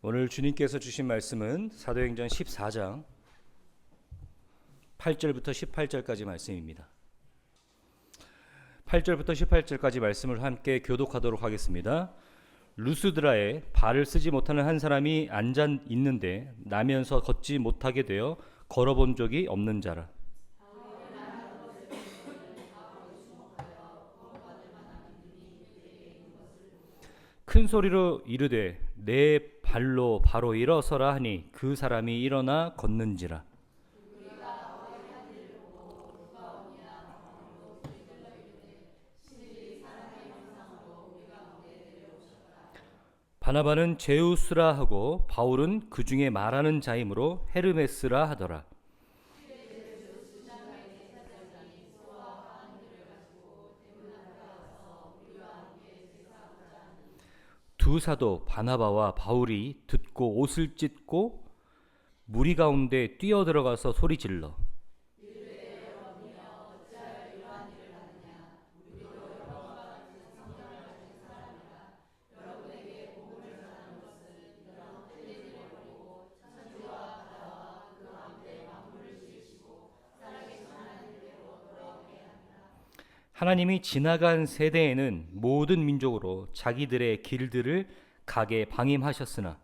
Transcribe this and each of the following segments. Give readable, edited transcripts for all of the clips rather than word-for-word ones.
오늘 주님께서 주신 말씀은 사도행전 14장 8절부터 18절까지 말씀입니다. 8절부터 18절까지 말씀을 함께 교독하도록 하겠습니다. 루스드라에 발을 쓰지 못하는 한 사람이 앉아 있는데 나면서 걷지 못하게 되어 걸어본 적이 없는 자라. 큰 소리로 이르되 내 발로 바로 일어서라 하니 그 사람이 일어나 걷는지라. 바나바는 제우스라 하고 바울은 그 중에 말하는 자이므로 헤르메스라 하더라. 두 사도 바나바와 바울이 듣고 옷을 찢고 무리 가운데 뛰어들어가서 소리질러 하나님이 지나간 세대에는 모든 민족으로 자기들의 길들을 가게 방임하셨으나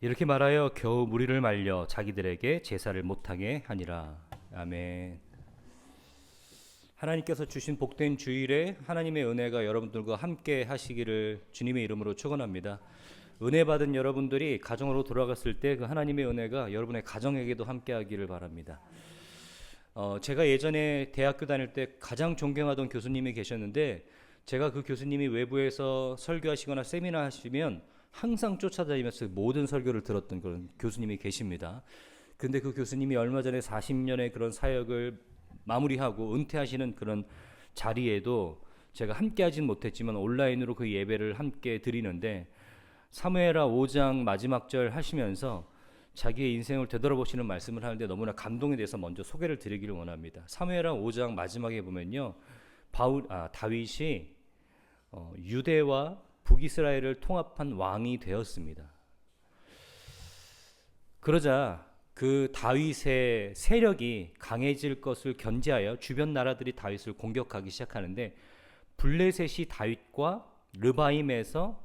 이렇게 말하여 겨우 무리를 말려 자기들에게 제사를 못하게 하니라. 아멘. 하나님께서 주신 복된 주일에 하나님의 은혜가 여러분들과 함께 하시기를 주님의 이름으로 축원합니다. 은혜 받은 여러분들이 가정으로 돌아갔을 때 그 하나님의 은혜가 여러분의 가정에게도 함께 하기를 바랍니다. 제가 예전에 대학교 다닐 때 가장 존경하던 교수님이 계셨는데 제가 그 교수님이 외부에서 설교하시거나 세미나 하시면 항상 쫓아다니면서 모든 설교를 들었던 그런 교수님이 계십니다. 근데 그 교수님이 얼마 전에 40년의 그런 사역을 마무리하고 은퇴하시는 그런 자리에도 제가 함께 하진 못했지만 온라인으로 그 예배를 함께 드리는데 사무엘하 5장 마지막 절 하시면서 자기의 인생을 되돌아보시는 말씀을 하는데 너무나 감동에 대해서 먼저 소개를 드리기를 원합니다. 사무엘하 5장 마지막에 보면요, 다윗이 유대와 북이스라엘을 통합한 왕이 되었습니다. 그러자 그 다윗의 세력이 강해질 것을 견지하여 주변 나라들이 다윗을 공격하기 시작하는데 블레셋이 다윗과 르바임에서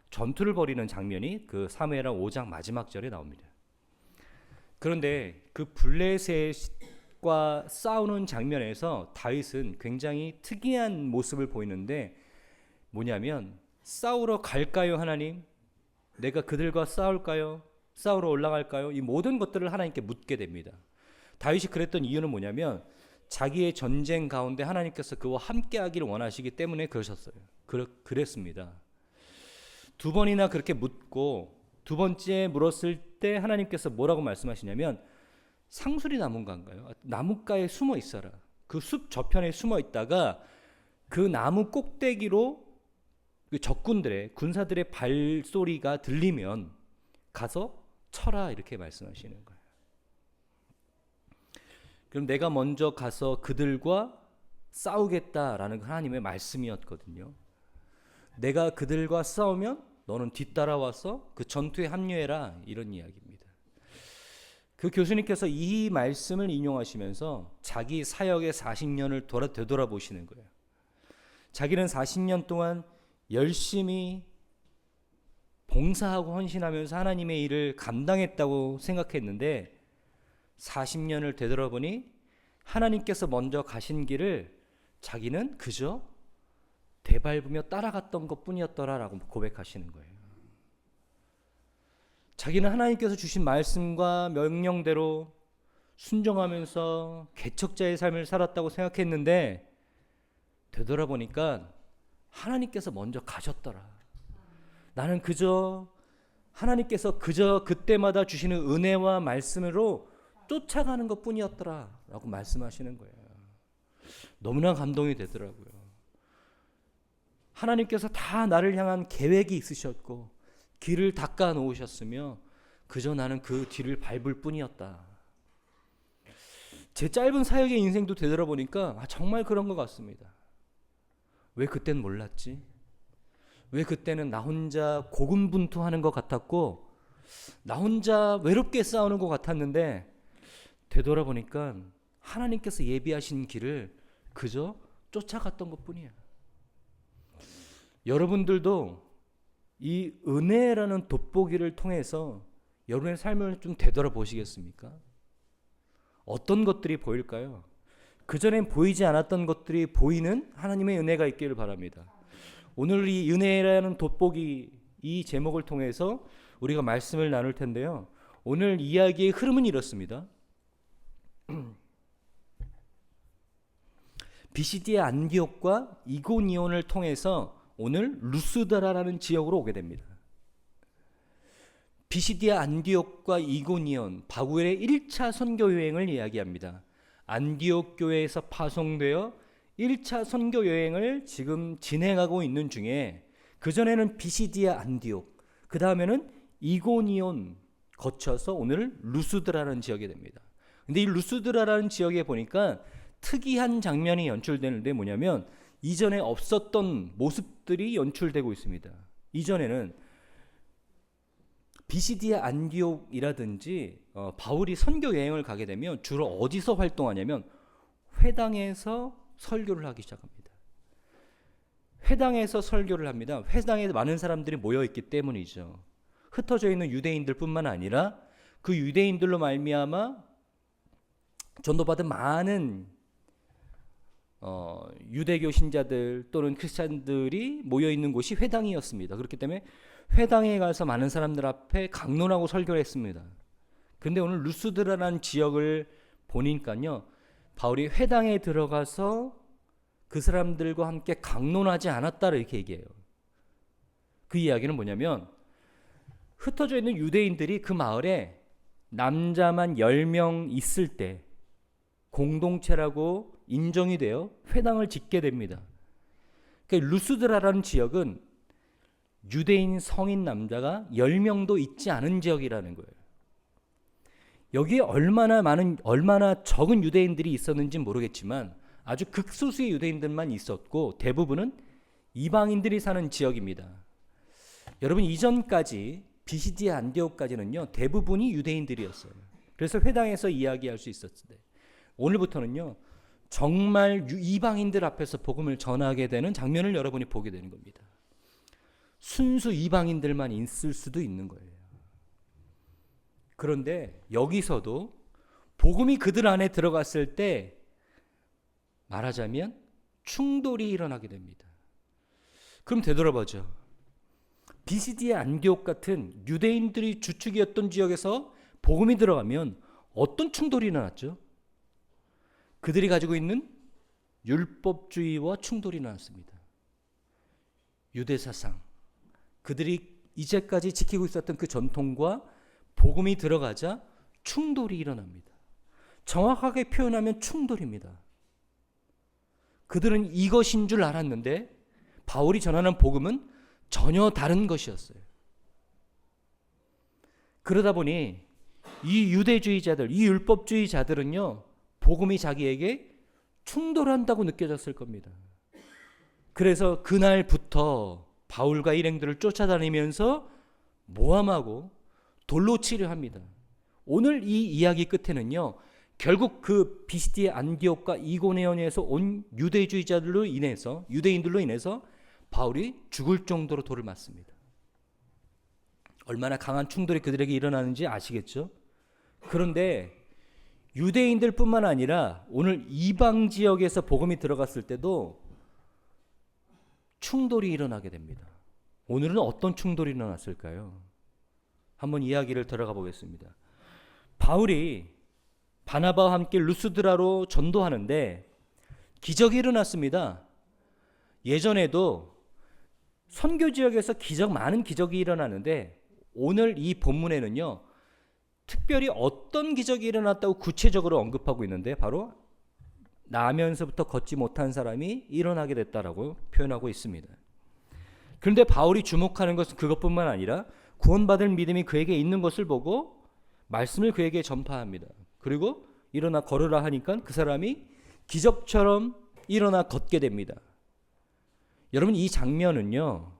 전투를 벌이는 장면이 그 사무엘하 5장 마지막 절에 나옵니다. 그런데 그 블레셋과 싸우는 장면에서 다윗은 굉장히 특이한 모습을 보이는데 뭐냐면 싸우러 갈까요 하나님? 내가 그들과 싸울까요? 싸우러 올라갈까요? 이 모든 것들을 하나님께 묻게 됩니다. 다윗이 그랬던 이유는 뭐냐면 자기의 전쟁 가운데 하나님께서 그와 함께 하기를 원하시기 때문에 그러셨어요. 그랬습니다. 두 번이나 그렇게 묻고 두 번째 물었을 때 하나님께서 뭐라고 말씀하시냐면 상수리 나무인가요? 나뭇가에 숨어 있어라. 그 숲 저편에 숨어 있다가 그 나무 꼭대기로 그 적군들의 군사들의 발소리가 들리면 가서 쳐라 이렇게 말씀하시는 거예요. 그럼 내가 먼저 가서 그들과 싸우겠다라는 하나님의 말씀이었거든요. 내가 그들과 싸우면 너는 뒤따라와서 그 전투에 합류해라 이런 이야기입니다. 그 교수님께서 이 말씀을 인용하시면서 자기 사역의 40년을 되돌아보시는 거예요. 자기는 40년 동안 열심히 봉사하고 헌신하면서 하나님의 일을 감당했다고 생각했는데 40년을 되돌아보니 하나님께서 먼저 가신 길을 자기는 그저 대밟으며 따라갔던 것뿐이었더라라고 고백하시는 거예요. 자기는 하나님께서 주신 말씀과 명령대로 순종하면서 개척자의 삶을 살았다고 생각했는데 되돌아보니까 하나님께서 먼저 가셨더라. 나는 그저 하나님께서 그저 그때마다 주시는 은혜와 말씀으로 쫓아가는 것뿐이었더라 라고 말씀하시는 거예요. 너무나 감동이 되더라고요. 하나님께서 다 나를 향한 계획이 있으셨고 길을 닦아 놓으셨으며 그저 나는 그 뒤를 밟을 뿐이었다. 제 짧은 사역의 인생도 되돌아보니까 정말 그런 것 같습니다. 왜 그땐 몰랐지? 왜 그때는 나 혼자 고군분투하는 것 같았고 나 혼자 외롭게 싸우는 것 같았는데 되돌아보니까 하나님께서 예비하신 길을 그저 쫓아갔던 것뿐이야. 여러분들도 이 은혜라는 돋보기를 통해서 여러분의 삶을 좀 되돌아보시겠습니까? 어떤 것들이 보일까요? 그전엔 보이지 않았던 것들이 보이는 하나님의 은혜가 있기를 바랍니다. 오늘 이 은혜라는 돋보기 이 제목을 통해서 우리가 말씀을 나눌 텐데요. 오늘 이야기의 흐름은 이렇습니다. 비시디아 안디옥과 이고니온을 통해서 오늘 루스드라라는 지역으로 오게 됩니다. 비시디아 안디옥과 이고니온, 바울의 1차 선교 여행을 이야기합니다. 안디옥 교회에서 파송되어 1차 선교 여행을 지금 진행하고 있는 중에 그전에는 비시디아 안디옥, 그 다음에는 이고니온 거쳐서 오늘 루스드라라는 지역에 됩니다. 근데 이 루스드라라는 지역에 보니까 특이한 장면이 연출되는데 뭐냐면 이전에 없었던 모습들이 연출되고 있습니다. 이전에는 비시디아 안디옥이라든지 바울이 선교 여행을 가게 되면 주로 어디서 활동하냐면 회당에서 설교를 하기 시작합니다. 회당에서 설교를 합니다. 회당에 많은 사람들이 모여 있기 때문이죠. 흩어져 있는 유대인들뿐만 아니라 그 유대인들로 말미암아 전도받은 많은 유대교 신자들 또는 크리스찬들이 모여 있는 곳이 회당이었습니다. 그렇기 때문에 회당에 가서 많은 사람들 앞에 강론하고 설교를 했습니다. 그런데 오늘 루스드라라는 지역을 보니까요, 바울이 회당에 들어가서 그 사람들과 함께 강론하지 않았다 이렇게 얘기해요. 그 이야기는 뭐냐면 흩어져 있는 유대인들이 그 마을에 남자만 10명 있을 때 공동체라고 인정이 되어 회당을 짓게 됩니다. 그러니까 루스드라라는 지역은 유대인 성인 남자가 10명도 있지 않은 지역이라는 거예요. 여기에 얼마나 적은 유대인들이 있었는지 모르겠지만 아주 극소수의 유대인들만 있었고 대부분은 이방인들이 사는 지역입니다. 여러분 이전까지 비시디아 안디옥까지는요 대부분이 유대인들이었어요. 그래서 회당에서 이야기할 수 있었는데 오늘부터는요 정말 이방인들 앞에서 복음을 전하게 되는 장면을 여러분이 보게 되는 겁니다. 순수 이방인들만 있을 수도 있는 거예요. 그런데 여기서도 복음이 그들 안에 들어갔을 때 말하자면 충돌이 일어나게 됩니다. 그럼 되돌아보죠. 비시디아 안디옥 같은 유대인들이 주축이었던 지역에서 복음이 들어가면 어떤 충돌이 일어났죠? 그들이 가지고 있는 율법주의와 충돌이 일어났습니다. 유대사상, 그들이 이제까지 지키고 있었던 그 전통과 복음이 들어가자 충돌이 일어납니다. 정확하게 표현하면 충돌입니다. 그들은 이것인 줄 알았는데 바울이 전하는 복음은 전혀 다른 것이었어요. 그러다 보니 이 유대주의자들, 이 율법주의자들은요 복음이 자기에게 충돌한다고 느껴졌을 겁니다. 그래서 그날부터 바울과 일행들을 쫓아다니면서 모함하고 돌로 치려 합니다. 오늘 이 이야기 끝에는요 결국 그 비시디아 안디옥과 이고니온에서 온 유대주의자들로 인해서 유대인들로 인해서 바울이 죽을 정도로 돌을 맞습니다. 얼마나 강한 충돌이 그들에게 일어나는지 아시겠죠? 그런데 유대인들뿐만 아니라 오늘 이방 지역에서 복음이 들어갔을 때도 충돌이 일어나게 됩니다. 오늘은 어떤 충돌이 일어났을까요? 한번 이야기를 들어가 보겠습니다. 바울이 바나바와 함께 루스드라로 전도하는데 기적이 일어났습니다. 예전에도 선교 지역에서 많은 기적이 일어나는데 오늘 이 본문에는요 특별히 어떤 기적이 일어났다고 구체적으로 언급하고 있는데 바로 나면서부터 걷지 못한 사람이 일어나게 됐다라고 표현하고 있습니다. 그런데 바울이 주목하는 것은 그것뿐만 아니라 구원받을 믿음이 그에게 있는 것을 보고 말씀을 그에게 전파합니다. 그리고 일어나 걸으라 하니까 그 사람이 기적처럼 일어나 걷게 됩니다. 여러분, 이 장면은요,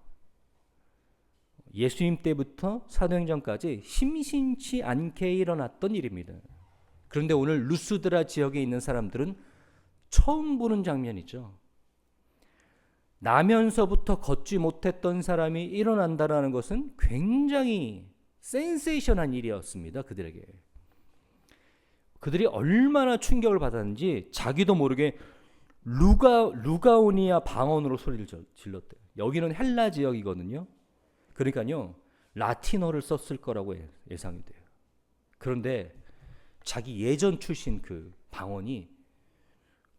예수님 때부터 사도행전까지 심심치 않게 일어났던 일입니다. 그런데 오늘 루스드라 지역에 있는 사람들은 처음 보는 장면이죠. 나면서부터 걷지 못했던 사람이 일어난다라는 것은 굉장히 센세이션한 일이었습니다. 그들에게. 그들이 얼마나 충격을 받았는지 자기도 모르게 루가오니아 방언으로 소리를 질렀대요. 여기는 헬라 지역이거든요. 그러니까요, 라틴어를 썼을 거라고 예상이 돼요. 그런데 자기 예전 출신 그 방언이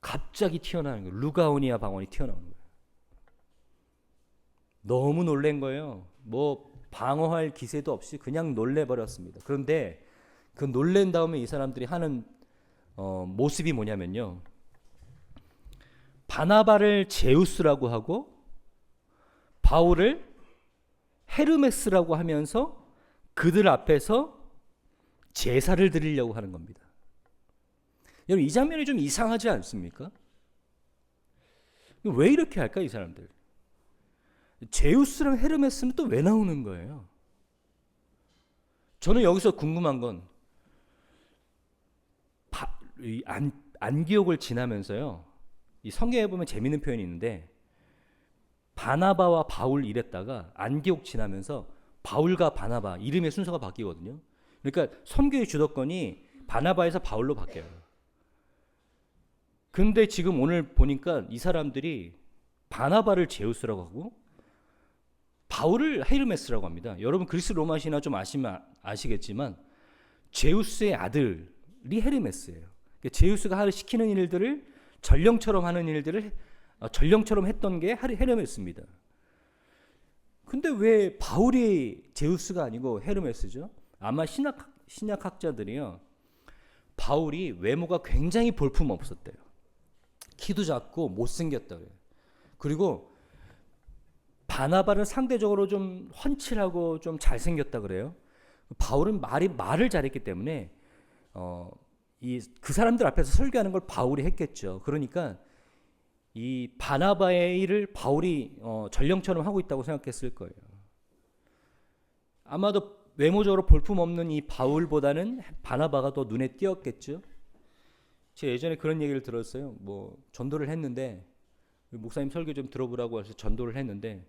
갑자기 튀어나오는 거예요. 루가오니아 방언이 튀어나오는 거예요. 너무 놀란 거예요. 뭐 방어할 기세도 없이 그냥 놀래버렸습니다. 그런데 그 놀란 다음에 이 사람들이 하는 모습이 뭐냐면요, 바나바를 제우스라고 하고 바울을 헤르메스라고 하면서 그들 앞에서 제사를 드리려고 하는 겁니다. 여러분, 이 장면이 좀 이상하지 않습니까? 왜 이렇게 할까, 이 사람들? 제우스랑 헤르메스는 또 왜 나오는 거예요? 저는 여기서 궁금한 건 안디옥을 지나면서요, 이 성경에 보면 재밌는 표현이 있는데 바나바와 바울 이랬다가 안디옥 지나면서 바울과 바나바 이름의 순서가 바뀌거든요. 그러니까 선교의 주도권이 바나바에서 바울로 바뀌어요. 근데 지금 오늘 보니까 이 사람들이 바나바를 제우스라고 하고 바울을 헤르메스라고 합니다. 여러분 그리스 로마 신화 좀 아시면 아시겠지만 제우스의 아들이 헤르메스예요. 그러니까 제우스가 시키는 일들을 전령처럼 하는 일들을 전령처럼 했던 게 헤르메스입니다. 근데 왜 바울이 제우스가 아니고 헤르메스죠? 아마 신약학자들이요, 바울이 외모가 굉장히 볼품 없었대요. 키도 작고 못생겼다 그래요. 그리고 바나바는 상대적으로 좀 훤칠하고 좀 잘생겼다 그래요. 바울은 말을 잘했기 때문에 그 사람들 앞에서 설교하는 걸 바울이 했겠죠. 그러니까 이 바나바의 일을 바울이 전령처럼 하고 있다고 생각했을 거예요. 아마도 외모적으로 볼품없는 이 바울보다는 바나바가 더 눈에 띄었겠죠. 제가 예전에 그런 얘기를 들었어요. 뭐 전도를 했는데 목사님 설교 좀 들어보라고 해서 전도를 했는데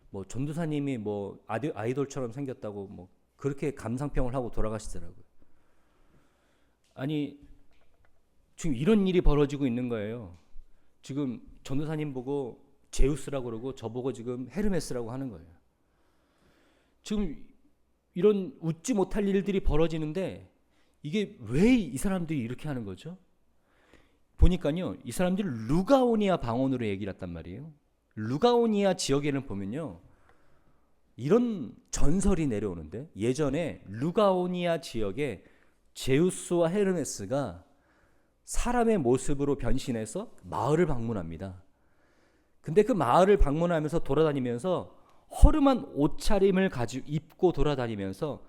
뭐 전도사님이 뭐 아이돌처럼 생겼다고 뭐 그렇게 감상평을 하고 돌아가시더라고요. 아니, 지금 이런 일이 벌어지고 있는 거예요. 지금 전도사님 보고 제우스라고 그러고 저보고 지금 헤르메스라고 하는 거예요. 지금 이런 웃지 못할 일들이 벌어지는데 이게 왜 이 사람들이 이렇게 하는 거죠? 보니까요, 이 사람들이 루가오니아 방언으로 얘기를 했단 말이에요. 루가오니아 지역에는 보면요, 이런 전설이 내려오는데 예전에 루가오니아 지역에 제우스와 헤르메스가 사람의 모습으로 변신해서 마을을 방문합니다. 근데 그 마을을 방문하면서 돌아다니면서 허름한 옷차림을 입고 돌아다니면서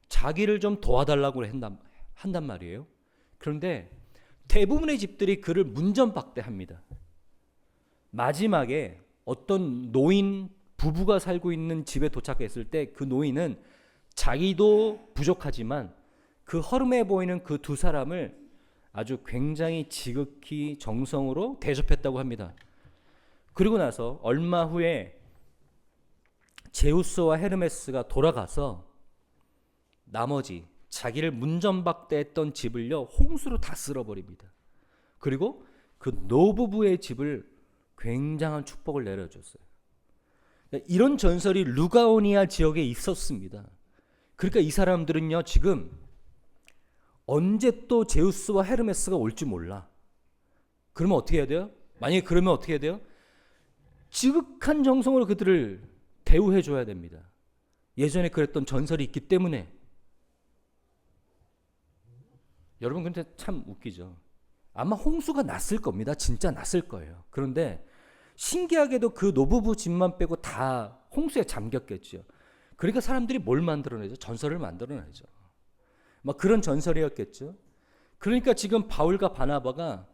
자기를 좀 도와달라고 한단 말이에요. 그런데 대부분의 집들이 그를 문전박대합니다. 마지막에 어떤 노인 부부가 살고 있는 집에 도착했을 때 그 노인은 자기도 부족하지만 그 허름해 보이는 그 두 사람을 아주 굉장히 지극히 정성으로 대접했다고 합니다. 그리고 나서 얼마 후에 제우스와 헤르메스가 돌아가서 나머지 자기를 문전박대했던 집을요, 홍수로 다 쓸어버립니다. 그리고 그 노부부의 집을 굉장한 축복을 내려줬어요. 이런 전설이 루가오니아 지역에 있었습니다. 그러니까 이 사람들은요, 지금 언제 또 제우스와 헤르메스가 올지 몰라. 그러면 어떻게 해야 돼요? 만약에 그러면 어떻게 해야 돼요? 지극한 정성으로 그들을 대우해 줘야 됩니다. 예전에 그랬던 전설이 있기 때문에. 여러분 근데 참 웃기죠. 아마 홍수가 났을 겁니다. 진짜 났을 거예요. 그런데 신기하게도 그 노부부 집만 빼고 다 홍수에 잠겼겠죠. 그러니까 사람들이 뭘 만들어내죠? 전설을 만들어내죠. 막 그런 전설이었겠죠. 그러니까 지금 바울과 바나바가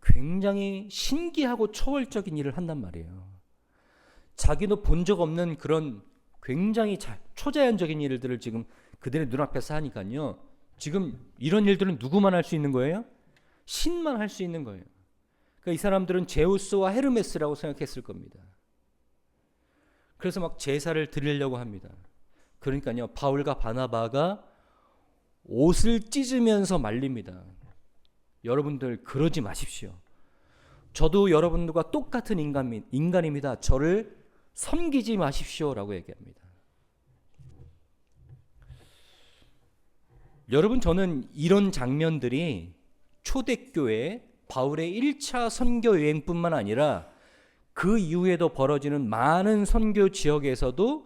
굉장히 신기하고 초월적인 일을 한단 말이에요. 자기도 본 적 없는 그런 굉장히 초자연적인 일들을 지금 그들의 눈앞에서 하니까요. 지금 이런 일들은 누구만 할 수 있는 거예요? 신만 할 수 있는 거예요. 그러니까 이 사람들은 제우스와 헤르메스라고 생각했을 겁니다. 그래서 막 제사를 드리려고 합니다. 그러니까요. 바울과 바나바가 옷을 찢으면서 말립니다. 여러분들 그러지 마십시오. 저도 여러분들과 똑같은 인간입니다. 저를 섬기지 마십시오라고 얘기합니다. 여러분, 저는 이런 장면들이 초대교회 바울의 1차 선교 여행뿐만 아니라 그 이후에도 벌어지는 많은 선교 지역에서도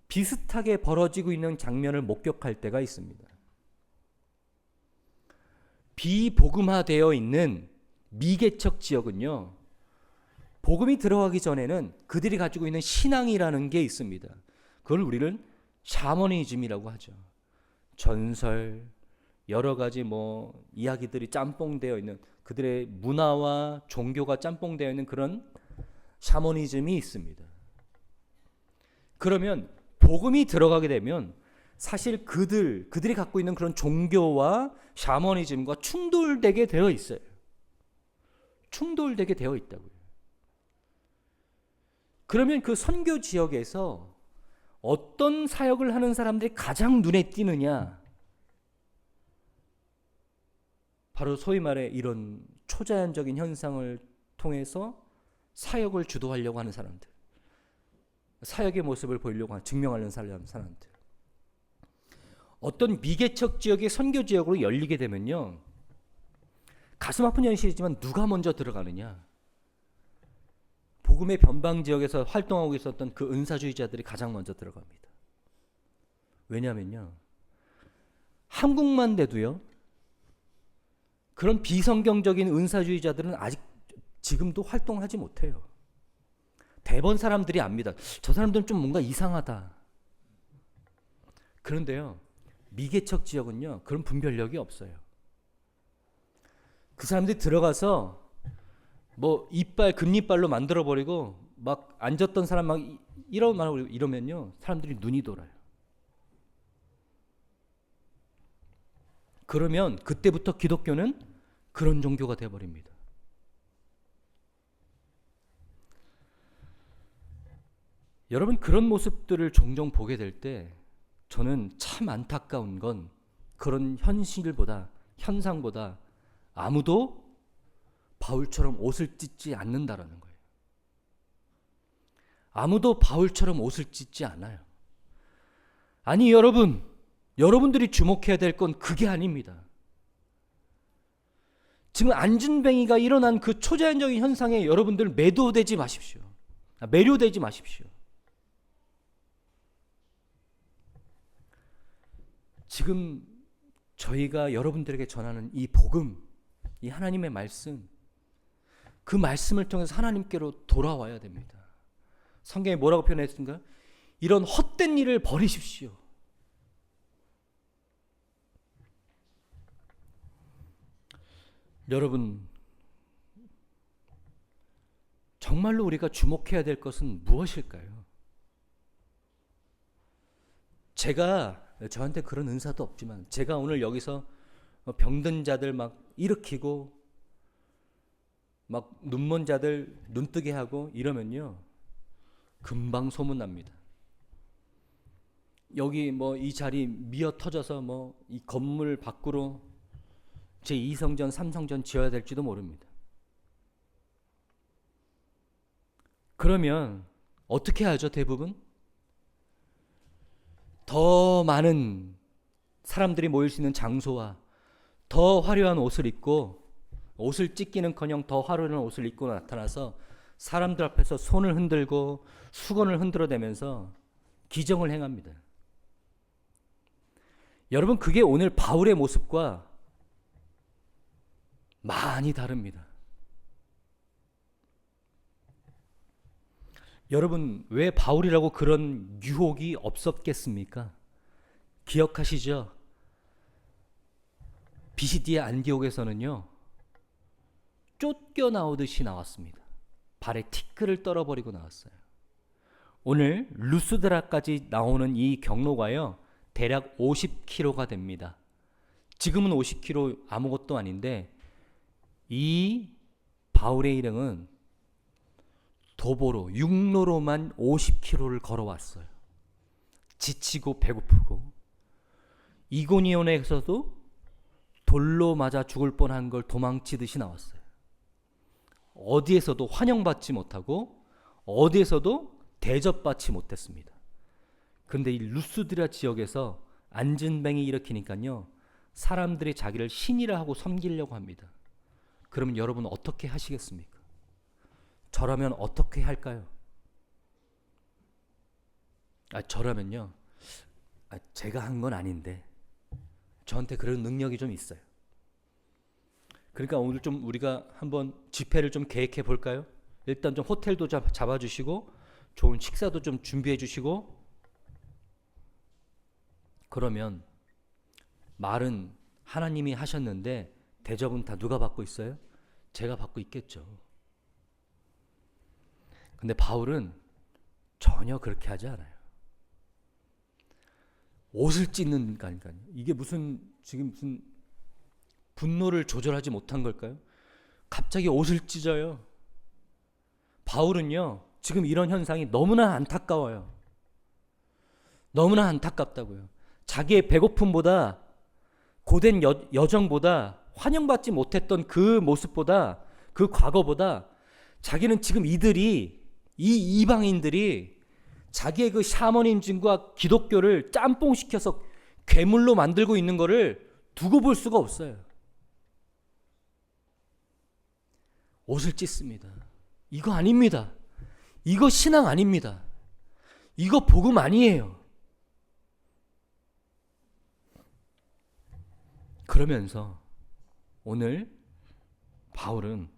비슷하게 벌어지고 있는 장면을 목격할 때가 있습니다. 비복음화되어 있는 미개척 지역은요, 복음이 들어가기 전에는 그들이 가지고 있는 신앙이라는 게 있습니다. 그걸 우리는 샤머니즘이라고 하죠. 전설, 여러 가지 이야기들이 짬뽕되어 있는, 그들의 문화와 종교가 짬뽕되어 있는 그런 샤머니즘이 있습니다. 그러면 복음이 들어가게 되면 사실 그들이 갖고 있는 그런 종교와 샤머니즘과 충돌되게 되어 있어요. 충돌되게 되어 있다고요. 그러면 그 선교 지역에서 어떤 사역을 하는 사람들이 가장 눈에 띄느냐? 바로 소위 말해 이런 초자연적인 현상을 통해서 사역을 주도하려고 하는 사람들, 사역의 모습을 보이려고 하는, 증명하려는 사람들. 어떤 미개척 지역의 선교 지역으로 열리게 되면요, 가슴 아픈 현실이지만 누가 먼저 들어가느냐? 복음의 변방 지역에서 활동하고 있었던 그 은사주의자들이 가장 먼저 들어갑니다. 왜냐하면요, 한국만 돼도요, 그런 비성경적인 은사주의자들은 아직 지금도 활동하지 못해요. 대번 사람들이 압니다. 저 사람들은 좀 뭔가 이상하다. 그런데요, 미개척 지역은요, 그런 분별력이 없어요. 그 사람들이 들어가서 금리빨로 만들어버리고 막 앉았던 사람 막 이러면요, 사람들이 눈이 돌아요. 그러면 그때부터 기독교는 그런 종교가 되어버립니다. 여러분, 그런 모습들을 종종 보게 될 때 저는 참 안타까운 건 그런 현상보다 아무도 바울처럼 옷을 찢지 않는다라는 거예요. 아무도 바울처럼 옷을 찢지 않아요. 아니, 여러분들이 주목해야 될 건 그게 아닙니다. 지금 안진뱅이가 일어난 그 초자연적인 현상에 여러분들 매료되지 마십시오. 지금 저희가 여러분들에게 전하는 이 복음, 이 하나님의 말씀, 그 말씀을 통해서 하나님께로 돌아와야 됩니다. 성경에 뭐라고 표현했습니까? 이런 헛된 일을 버리십시오. 여러분, 정말로 우리가 주목해야 될 것은 무엇일까요? 저한테 그런 은사도 없지만 제가 오늘 여기서 병든 자들 막 일으키고 막 눈먼 자들 눈뜨게 하고 이러면요, 금방 소문납니다. 여기 이 자리 미어 터져서 이 건물 밖으로 제2성전, 3성전 지어야 될지도 모릅니다. 그러면 어떻게 하죠? 대부분 더 많은 사람들이 모일 수 있는 장소와 더 화려한 옷을 입고, 옷을 찢기는커녕 더 화려한 옷을 입고 나타나서 사람들 앞에서 손을 흔들고 수건을 흔들어대면서 기정을 행합니다. 여러분, 그게 오늘 바울의 모습과 많이 다릅니다. 여러분, 왜 바울이라고 그런 유혹이 없었겠습니까? 기억하시죠? 비시디아 안디옥에서는요, 쫓겨나오듯이 나왔습니다. 발에 티끌을 떨어버리고 나왔어요. 오늘 루스드라까지 나오는 이 경로가요, 대략 50km가 됩니다. 지금은 50km 아무것도 아닌데, 이 바울의 일행은 도보로, 육로로만 50km를 걸어왔어요. 지치고 배고프고. 이고니온에서도 돌로 맞아 죽을 뻔한 걸 도망치듯이 나왔어요. 어디에서도 환영받지 못하고 어디에서도 대접받지 못했습니다. 그런데 이 루스드라 지역에서 안진뱅이 일으키니까요, 사람들이 자기를 신이라 하고 섬기려고 합니다. 그러면 여러분 어떻게 하시겠습니까? 저라면 어떻게 할까요? 저라면요, 제가 한 건 아닌데 저한테 그런 능력이 좀 있어요. 그러니까 오늘 좀 우리가 한번 집회를 좀 계획해 볼까요? 일단 좀 호텔도 잡아주시고 좋은 식사도 좀 준비해 주시고, 그러면 말은 하나님이 하셨는데 대접은 다 누가 받고 있어요? 제가 받고 있겠죠. 근데 바울은 전혀 그렇게 하지 않아요. 옷을 찢는 거니까요. 이게 지금 무슨 분노를 조절하지 못한 걸까요? 갑자기 옷을 찢어요. 바울은요, 지금 이런 현상이 너무나 안타까워요. 너무나 안타깝다고요. 자기의 배고픔보다, 고된 여정보다, 환영받지 못했던 그 모습보다, 그 과거보다 자기는 지금 이 이방인들이 자기의 그 샤머니즘과 기독교를 짬뽕시켜서 괴물로 만들고 있는 거를 두고 볼 수가 없어요. 옷을 찢습니다. 이거 아닙니다. 이거 신앙 아닙니다. 이거 복음 아니에요. 그러면서 오늘 바울은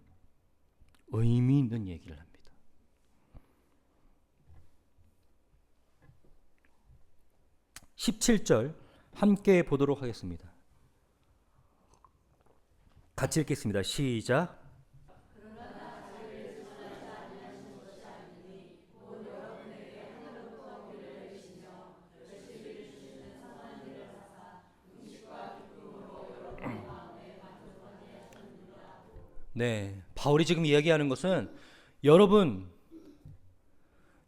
의미 있는 얘기를 합니다. 17절 함께 보도록 하겠습니다. 같이 읽겠습니다. 시작. 네, 바울이 지금 이야기하는 것은, 여러분,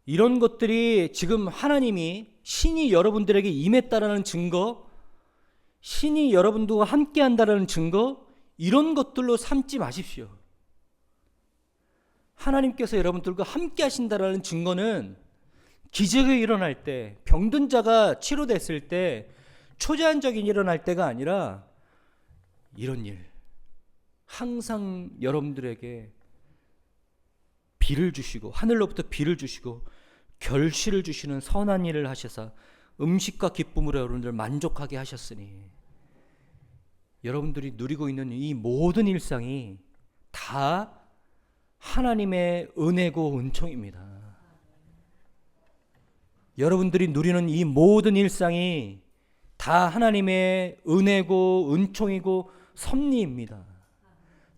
이런 것들이 지금 하나님이, 신이 여러분들에게 임했다라는 증거, 신이 여러분들과 함께 한다라는 증거, 이런 것들로 삼지 마십시오. 하나님께서 여러분들과 함께 하신다라는 증거는 기적이 일어날 때, 병든 자가 치료됐을 때, 초자연적인 일이 일어날 때가 아니라 이런 일, 항상 여러분들에게 비를 주시고, 하늘로부터 비를 주시고 결실을 주시는 선한 일을 하셔서 음식과 기쁨으로 여러분들을 만족하게 하셨으니, 여러분들이 누리고 있는 이 모든 일상이 다 하나님의 은혜고 은총입니다. 여러분들이 누리는 이 모든 일상이 다 하나님의 은혜고 은총이고 섭리입니다.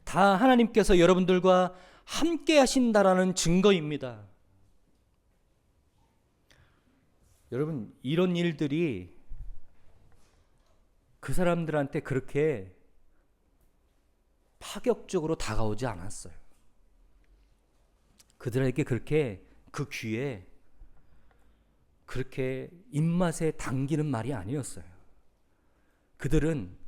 다 하나님께서 여러분들과 함께 하신다라는 증거입니다. 여러분, 이런 일들이 그 사람들한테 그렇게 파격적으로 다가오지 않았어요. 그들에게 그렇게 그 귀에 그렇게 입맛에 당기는 말이 아니었어요. 그들은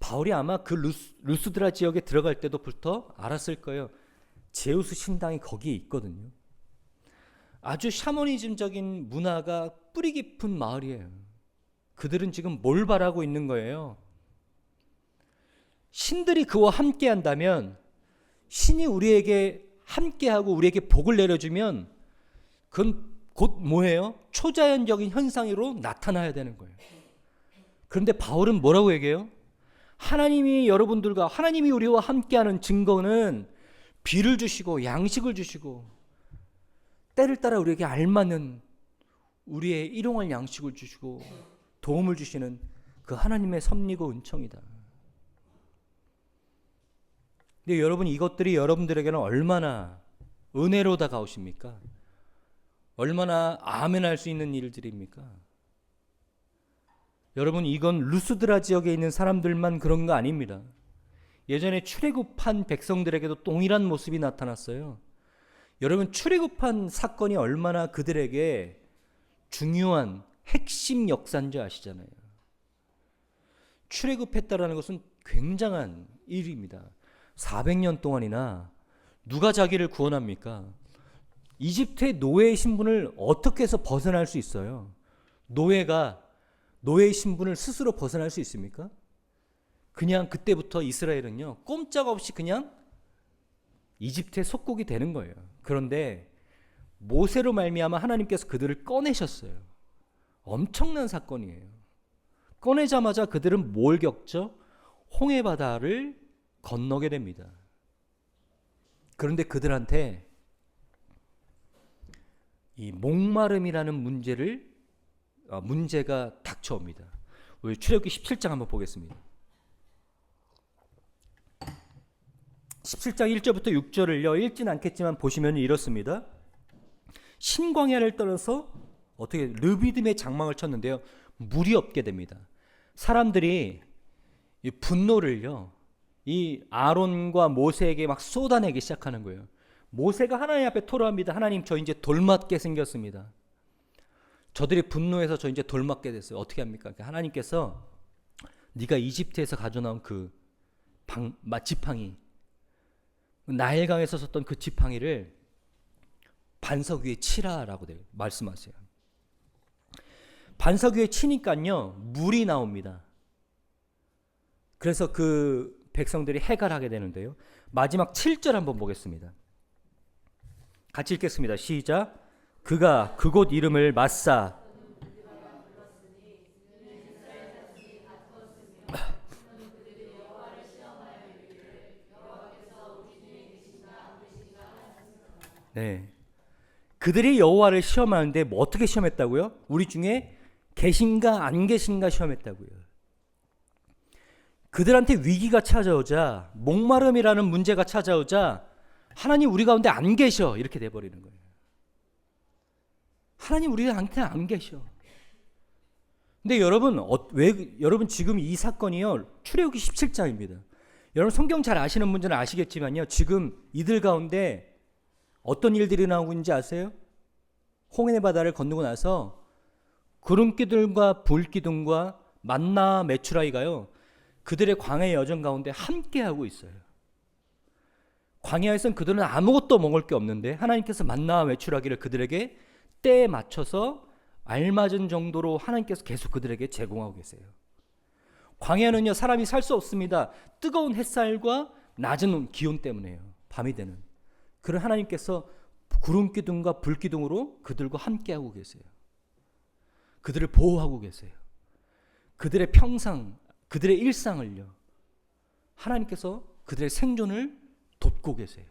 바울이 아마 그 루스드라 지역에 들어갈 때도부터 알았을 거예요. 제우스 신당이 거기에 있거든요. 아주 샤머니즘적인 문화가 뿌리 깊은 마을이에요. 그들은 지금 뭘 바라고 있는 거예요? 신들이 그와 함께 한다면, 신이 우리에게 함께하고 우리에게 복을 내려주면 그건 곧 뭐예요? 초자연적인 현상으로 나타나야 되는 거예요. 그런데 바울은 뭐라고 얘기해요? 하나님이 우리와 함께하는 증거는 비를 주시고 양식을 주시고 때를 따라 우리에게 알맞는 우리의 일용할 양식을 주시고 도움을 주시는 그 하나님의 섭리고 은총이다. 근데 여러분, 이것들이 여러분들에게는 얼마나 은혜로 다가오십니까? 얼마나 아멘할 수 있는 일들입니까? 여러분, 이건 루스드라 지역에 있는 사람들만 그런 거 아닙니다. 예전에 출애굽한 백성들에게도 동일한 모습이 나타났어요. 여러분, 출애굽한 사건이 얼마나 그들에게 중요한 핵심 역사인 줄 아시잖아요. 출애굽했다라는 것은 굉장한 일입니다. 400년 동안이나 누가 자기를 구원합니까? 이집트의 노예의 신분을 어떻게 해서 벗어날 수 있어요? 노예가 노예의 신분을 스스로 벗어날 수 있습니까? 그냥 그때부터 이스라엘은요, 꼼짝없이 그냥 이집트의 속국이 되는 거예요. 그런데 모세로 말미암아 하나님께서 그들을 꺼내셨어요. 엄청난 사건이에요. 꺼내자마자 그들은 뭘 겪죠? 홍해 바다를 건너게 됩니다. 그런데 그들한테 이 목마름이라는 문제가 닥쳐옵니다. 우리 출애굽기 17장 한번 보겠습니다. 17장 1절부터 6절을요, 읽진 않겠지만 보시면 이렇습니다. 신광야를 떠나서 어떻게 르비딤의 장막을 쳤는데요, 물이 없게 됩니다. 사람들이 이 분노를요, 이 아론과 모세에게 막 쏟아내기 시작하는 거예요. 모세가 하나님 앞에 토로합니다. 하나님, 저 이제 돌맞게 생겼습니다. 저들이 분노해서 저 이제 돌맞게 됐어요. 어떻게 합니까? 하나님께서 네가 이집트에서 가져나온 그 지팡이, 나일강에서 썼던 그 지팡이를 반석 위에 치라라고 말씀하세요. 반석 위에 치니까요, 물이 나옵니다. 그래서 그 백성들이 해갈하게 되는데요. 마지막 7절 한번 보겠습니다. 같이 읽겠습니다. 시작. 그가 그곳 이름을 마사, 네, 그들이 여호와를 시험하는데 뭐 어떻게 시험했다고요? 우리 중에 계신가 안 계신가 시험했다고요. 그들한테 위기가 찾아오자, 목마름이라는 문제가 찾아오자 하나님 우리 가운데 안 계셔, 이렇게 돼버리는 거예요. 하나님 우리한테 안 계셔. 근데 여러분, 여러분 지금 이 사건이요, 출애굽기 17장입니다. 여러분 성경 잘 아시는 분들은 아시겠지만요, 지금 이들 가운데 어떤 일들이 나오고 있는지 아세요? 홍해 바다를 건너고 나서 구름기둥과 불기둥과 만나 메추라기가요, 그들의 광야의 여정 가운데 함께하고 있어요. 광야에서는 그들은 아무것도 먹을 게 없는데 하나님께서 만나와 메추라기를 그들에게 때에 맞춰서 알맞은 정도로 하나님께서 계속 그들에게 제공하고 계세요. 광야는요, 사람이 살 수 없습니다. 뜨거운 햇살과 낮은 기온 때문에요. 밤이 되는. 그런 하나님께서 구름기둥과 불기둥으로 그들과 함께하고 계세요. 그들을 보호하고 계세요. 그들의 평상, 그들의 일상을요, 하나님께서 그들의 생존을 돕고 계세요.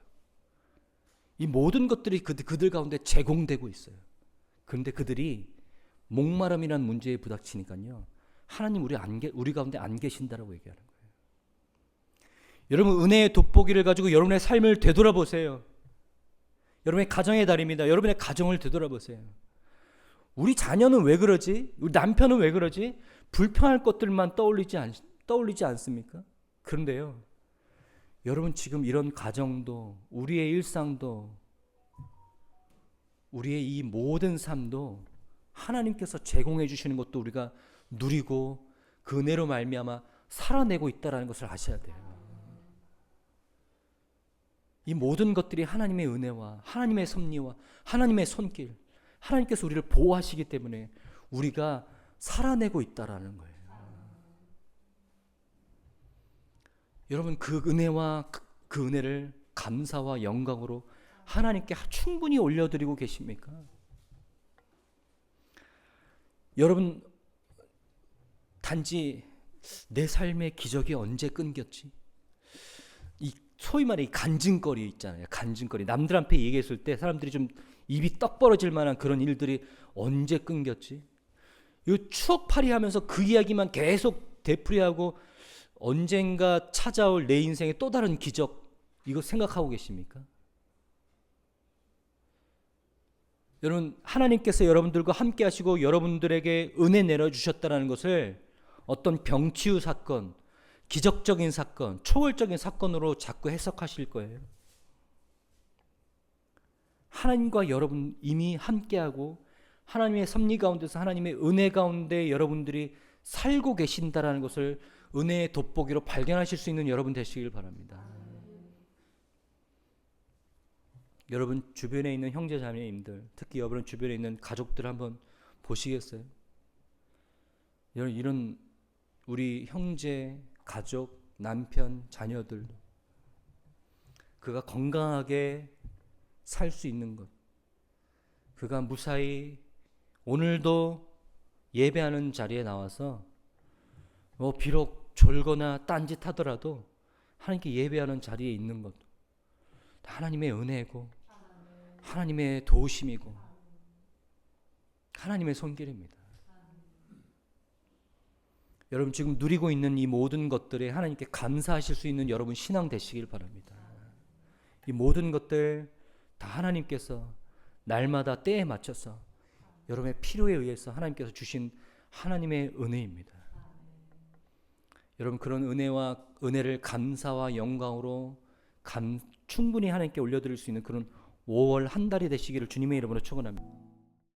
이 모든 것들이 그들 가운데 제공되고 있어요. 그런데 그들이 목마름이라는 문제에 부닥치니까요, 하나님 우리 가운데 안 계신다라고 얘기하는 거예요. 여러분, 은혜의 돋보기를 가지고 여러분의 삶을 되돌아보세요. 여러분의 가정의 달입니다. 여러분의 가정을 되돌아보세요. 우리 자녀는 왜 그러지? 우리 남편은 왜 그러지? 불평할 것들만 떠올리지 않습니까? 그런데요, 여러분 지금 이런 가정도, 우리의 일상도, 우리의 이 모든 삶도 하나님께서 제공해 주시는 것도 우리가 누리고 그 은혜로 말미암아 살아내고 있다는 것을 아셔야 돼요. 이 모든 것들이 하나님의 은혜와 하나님의 섭리와 하나님의 손길, 하나님께서 우리를 보호하시기 때문에 우리가 살아내고 있다라는 거예요. 여러분, 그 은혜와 그 은혜를 감사와 영광으로 하나님께 충분히 올려드리고 계십니까? 여러분, 단지 내 삶의 기적이 언제 끊겼지? 이 소위 말해 이 간증거리 있잖아요. 간증거리. 남들 앞에 얘기했을 때 사람들이 좀 입이 떡 벌어질 만한 그런 일들이 언제 끊겼지? 이 추억팔이 하면서 그 이야기만 계속 되풀이하고 언젠가 찾아올 내 인생의 또 다른 기적, 이거 생각하고 계십니까? 여러분, 하나님께서 여러분들과 함께 하시고 여러분들에게 은혜 내려주셨다는 것을 어떤 병치유 사건, 기적적인 사건, 초월적인 사건으로 자꾸 해석하실 거예요. 하나님과 여러분 이미 함께하고 하나님의 섭리 가운데서 하나님의 은혜 가운데 여러분들이 살고 계신다라는 것을 은혜의 돋보기로 발견하실 수 있는 여러분 되시길 바랍니다. 여러분 주변에 있는 형제 자매님들, 특히 여러분 주변에 있는 가족들 한번 보시겠어요? 여러분, 이런 우리 형제, 가족, 남편, 자녀들, 그가 건강하게 살 수 있는 것, 그가 무사히 오늘도 예배하는 자리에 나와서 비록 졸거나 딴짓하더라도 하나님께 예배하는 자리에 있는 것, 하나님의 은혜고 하나님의 도우심이고 하나님의 손길입니다. 여러분 지금 누리고 있는 이 모든 것들에 하나님께 감사하실 수 있는 여러분 신앙 되시길 바랍니다. 이 모든 것들 다 하나님께서 날마다 때에 맞춰서 여러분의 필요에 의해서 하나님께서 주신 하나님의 은혜입니다. 여러분 그런 은혜를 감사와 영광으로 충분히 하나님께 올려드릴 수 있는 그런 5월 한 달이 되시기를 주님의 이름으로 축원합니다.